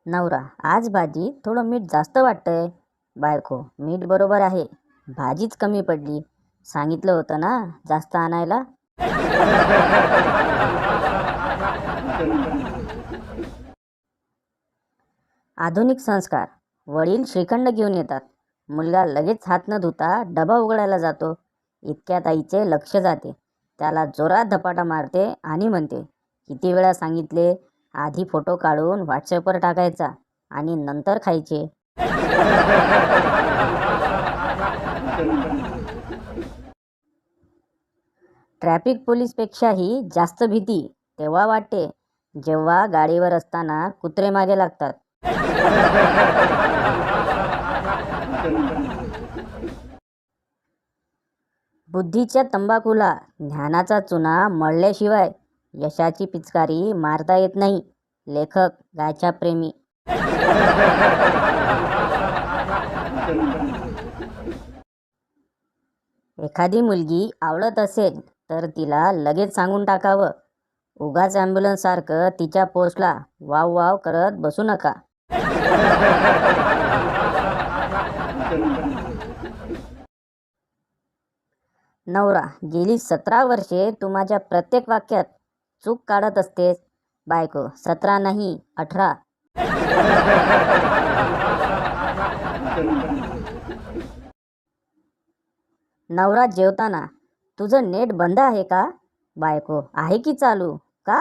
नवरा, आज भाजी थोडं मीठ जास्त वाटतंय. बायको, मीठ बरोबर आहे, भाजीच कमी पडली. सांगितलं होतं ना जास्त आणायला. आधुनिक संस्कार. वडील श्रीखंड घेऊन येतात. मुलगा लगेच हात न धुता डबा उघडायला जातो. इतक्यात आईचे लक्ष जाते. त्याला जोरात धपाटा मारते आणि म्हणते, किती वेळा सांगितले, आधी फोटो काढून व्हॉट्सअपवर टाकायचा आणि नंतर खायचे. ट्रॅफिक पोलीसपेक्षाही जास्त भीती तेव्हा वाटते जेव्हा गाडीवर असताना कुत्रे मागे लागतात. बुद्धीच्या तंबाखूला ज्ञानाचा चुना मळल्याशिवाय यशाची पिचकारी मारता येत नाही. लेखक गायच्या प्रेमी. एखादी मुलगी आवडत असेल तर तिला लगेच सांगून टाकावं. उगाच ॲम्ब्युलन्स सारखं तिच्या पोस्टला वाव वाव करत बसू नका. नवरा, गेली 17 वर्षे तू माझ्या प्रत्येक वाक्यात चूक काढत असतेस. बायको, 17 नाही 18. नवरा जेवताना, तुझं नेट बंद आहे का? बायको, आहे की चालू. का?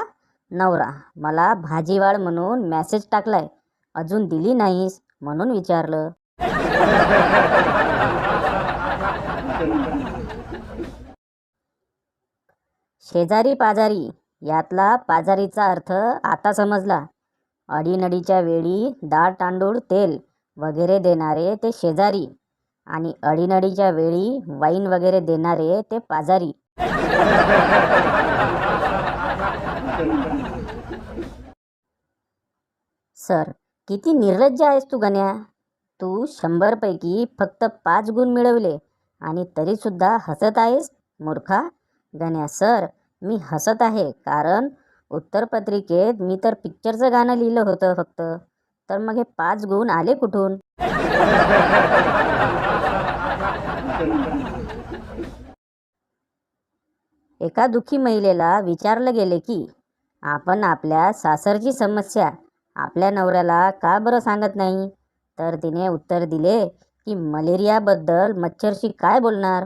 नवरा, मला भाजी वाढ म्हणून मेसेज टाकलाय, अजून दिली नाहीस म्हणून विचारलं. शेजारी पाजारी यातला पाजारीचा अर्थ आता समजला. अडीनडीच्या वेळी डाळ तांदूळ तेल वगैरे देणारे ते शेजारी आणि अडीनडीच्या वेळी वाईन वगैरे देणारे ते पाजारी. सर, किती निर्लज्ज आहेस तू गण्या. तू 100 पैकी फक्त 5 गुण मिळवले आणि तरीसुद्धा हसत आहेस मूर्खा. गण्या, सर, मी हसत आहे कारण उत्तरपत्रिकेत मी तर पिक्चरचं गाणं लिहिलं होतं फक्त. तर मग हे 5 गुण आले कुठून? एका दुःखी महिलेला विचारलं गेले की आपण आपल्या सासरची समस्या आपल्या नवऱ्याला का बरं सांगत नाही. तर तिने उत्तर दिले की मलेरियाबद्दल मच्छरशी काय बोलणार.